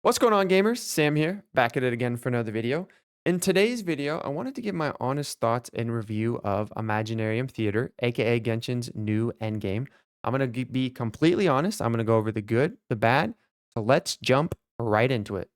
What's going on, gamers? Sam here, back at it again for another video. In today's video, I wanted to give my honest thoughts and review of Imaginarium Theater, aka Genshin's new endgame. I'm going to be completely honest. I'm going to go over the good, the bad. So let's jump right into it.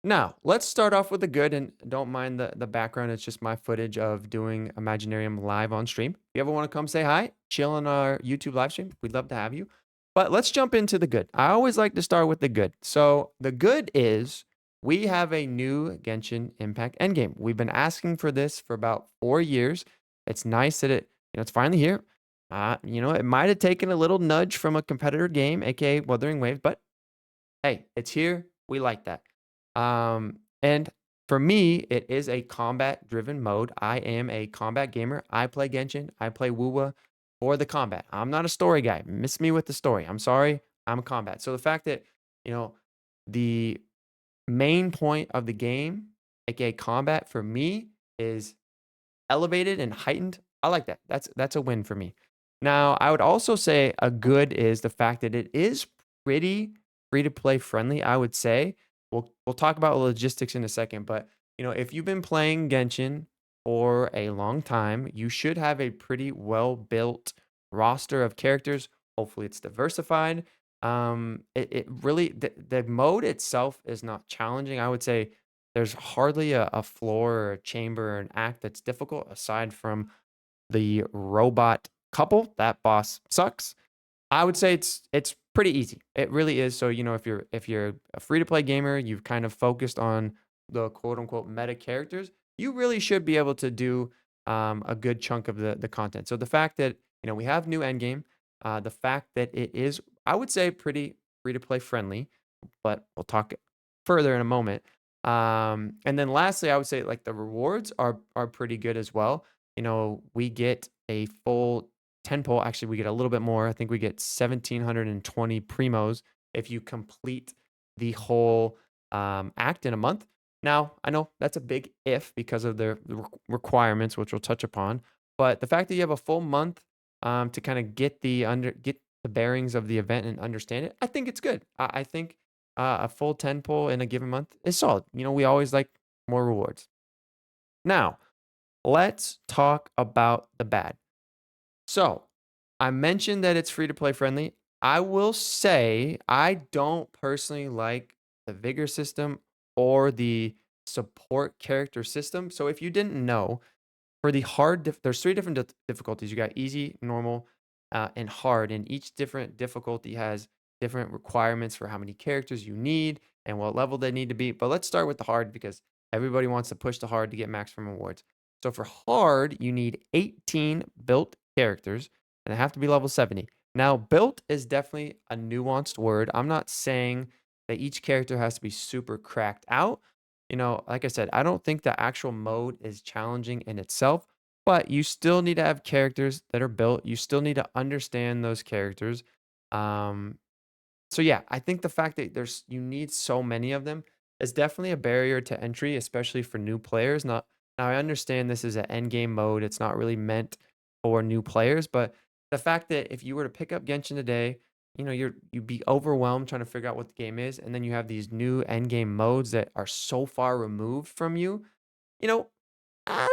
Now, let's start off with the good, and don't mind the background. It's just my footage of doing Imaginarium live on stream. If you ever want to come say hi, chill on our YouTube live stream, we'd love to have you. But let's jump into the good. I always like to start with the good. So the good is we have a new Genshin Impact endgame. We've been asking for this for about 4 years. It's nice that it's finally here. It might have taken a little nudge from a competitor game, aka Wuthering Waves, but hey, it's here. We like that. And for me, it is a combat driven mode. I am a combat gamer. I play Genshin. I play Wuwa for the combat. I'm not a story guy. Miss me with the story. I'm sorry. I'm a combat. So the fact that, you know, the main point of the game, aka combat for me, is elevated and heightened. I like that. That's a win for me. Now, I would also say a good is the fact that it is pretty free to play friendly, I would say. We'll talk about logistics in a second, but if you've been playing Genshin for a long time, you should have a pretty well built roster of characters. Hopefully, it's diversified. It really the mode itself is not challenging. I would say there's hardly a floor or a chamber or an act that's difficult aside from the robot couple. That boss sucks. I would say it's pretty easy. It really is. So, if you're a free to play gamer, you've kind of focused on the quote unquote meta characters, you really should be able to do a good chunk of the content. So the fact that we have new endgame, the fact that it is, I would say, pretty free to play friendly, but we'll talk further in a moment. And then lastly, I would say like the rewards are pretty good as well. We get a full 10 pull. Actually, we get a little bit more. I think we get 1,720 primos if you complete the whole act in a month. Now, I know that's a big if because of the requirements, which we'll touch upon. But the fact that you have a full month to kind of get the bearings of the event and understand it, I think it's good. I think a full 10 pull in a given month is solid. We always like more rewards. Now, let's talk about the bad. So, I mentioned that it's free to play friendly. I will say I don't personally like the vigor system or the support character system. So, if you didn't know, for the there's three different difficulties. You got easy, normal, and hard. And each different difficulty has different requirements for how many characters you need and what level they need to be. But let's start with the hard because everybody wants to push the hard to get maximum rewards. So for hard, you need 18 built characters and they have to be level 70. Now, built is definitely a nuanced word. I'm not saying that each character has to be super cracked out. Like I said, I don't think the actual mode is challenging in itself, but you still need to have characters that are built. You still need to understand those characters. Um, so yeah, I think the fact that you need so many of them is definitely a barrier to entry, especially for new players. Now I understand this is an end game mode. It's not really meant for new players, but the fact that if you were to pick up Genshin today, you'd be overwhelmed trying to figure out what the game is, and then you have these new end game modes that are so far removed from you. You know, I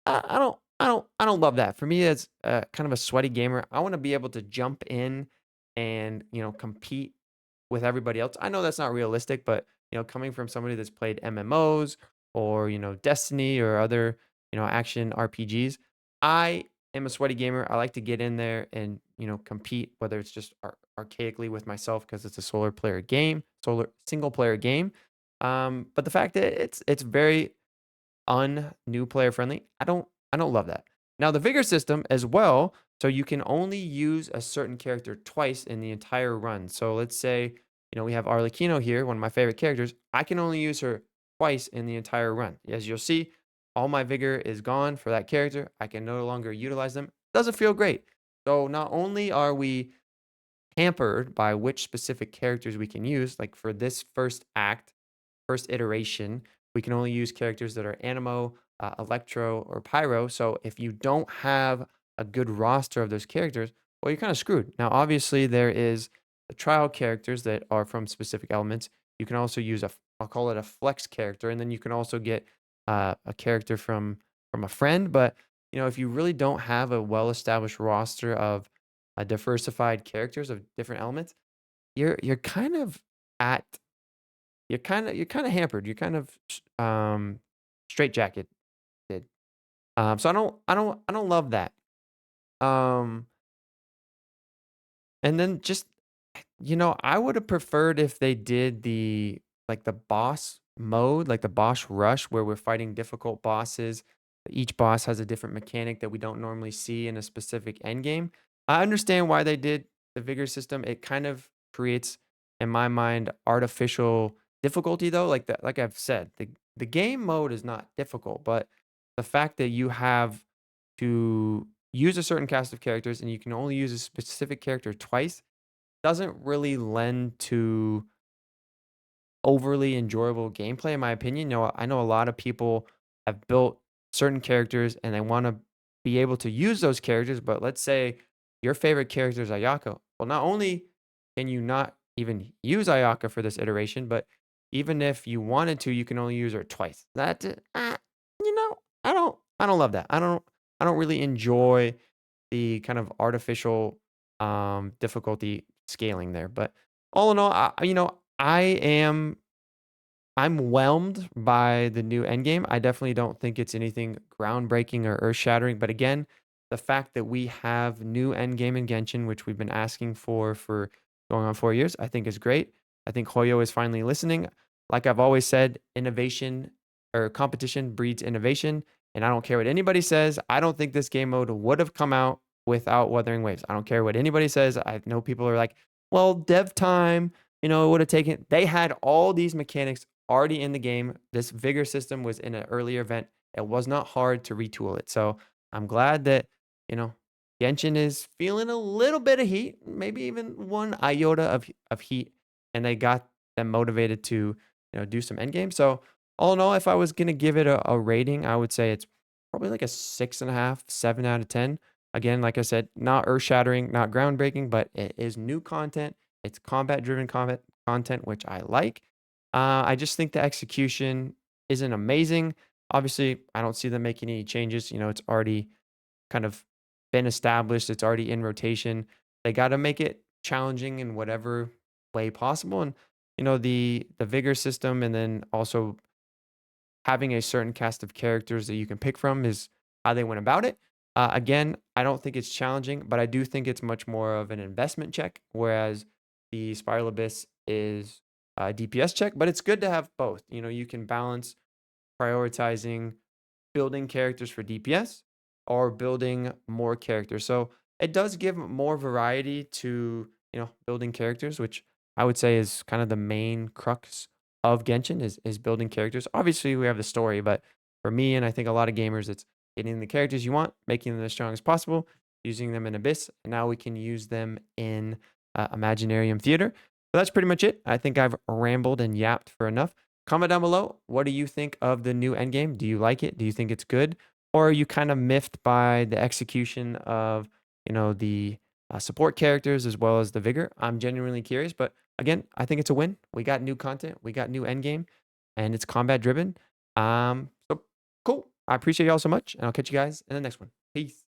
I don't love that. For me, as kind of a sweaty gamer, I want to be able to jump in and compete with everybody else. I know that's not realistic, but coming from somebody that's played MMOs or Destiny or other action RPGs, I am a sweaty gamer. I like to get in there and compete, whether it's just archaically with myself because it's a solar single player game. But the fact that it's very new player friendly, I don't love that. Now the vigor system as well, so you can only use a certain character twice in the entire run. So let's say, we have Arlecchino here, one of my favorite characters. I can only use her twice in the entire run. As you'll see, all my vigor is gone for that character. I can no longer utilize them. Doesn't feel great. So not only are we hampered by which specific characters we can use, like for this first act, first iteration, we can only use characters that are Animo, Electro, or Pyro. So if you don't have a good roster of those characters, well, you're kind of screwed. Now, obviously, there is the trial characters that are from specific elements. You can also use I'll call it a flex character, and then you can also get a character from a friend. But if you really don't have a well-established roster of diversified characters of different elements, you're kind of at you're kind of hampered. You're kind of straitjacketed. So I don't love that. Um, and then just I would have preferred if they did the boss mode, like the boss rush, where we're fighting difficult bosses. Each boss has a different mechanic that we don't normally see in a specific end game. I understand why they did the vigor system. It kind of creates, in my mind, artificial difficulty though. Like I've said, the game mode is not difficult, but the fact that you have to use a certain cast of characters and you can only use a specific character twice doesn't really lend to overly enjoyable gameplay, in my opinion. I know a lot of people have built certain characters and they want to be able to use those characters, but let's say your favorite character is Ayaka. Well, not only can you not even use Ayaka for this iteration, but even if you wanted to, you can only use her twice. You know, I don't love that. I don't really enjoy the kind of artificial difficulty scaling there. But all in all, I'm whelmed by the new endgame. I definitely don't think it's anything groundbreaking or earth-shattering. But again, the fact that we have new endgame in Genshin, which we've been asking for going on 4 years, I think is great. I think Hoyo is finally listening. Like I've always said, innovation or competition breeds innovation. And I don't care what anybody says. I don't think this game mode would have come out without Wuthering Waves. I don't care what anybody says. I know people are like, well, dev time, it would have taken. They had all these mechanics already in the game. This vigor system was in an earlier event. It was not hard to retool it. So I'm glad that, you know, Genshin is feeling a little bit of heat, maybe even one iota of heat, and they got them motivated to, do some end game. So all in all, if I was gonna give it a rating, I would say it's probably like a 6.5, 7 out of 10. Again, like I said, not earth shattering, not groundbreaking, but it is new content. It's combat driven content, which I like. I just think the execution isn't amazing. Obviously, I don't see them making any changes. It's already kind of been established. It's already in rotation. They got to make it challenging in whatever way possible. And the vigor system, and then also having a certain cast of characters that you can pick from is how they went about it. Again, I don't think it's challenging, but I do think it's much more of an investment check, whereas the Spiral Abyss is a DPS check. But it's good to have both. You can balance prioritizing building characters for DPS or building more characters. So it does give more variety to, building characters, which I would say is kind of the main crux of Genshin is building characters. Obviously, we have the story, but for me and I think a lot of gamers, it's getting the characters you want, making them as strong as possible, using them in Abyss, and now we can use them in Imaginarium Theater. So that's pretty much it. I think I've rambled and yapped for enough. Comment down below. What do you think of the new endgame? Do you like it? Do you think it's good? Or are you kind of miffed by the execution of, the support characters as well as the vigor? I'm genuinely curious, but again, I think it's a win. We got new content, we got new endgame, and it's combat driven. So cool. I appreciate y'all so much, and I'll catch you guys in the next one. Peace.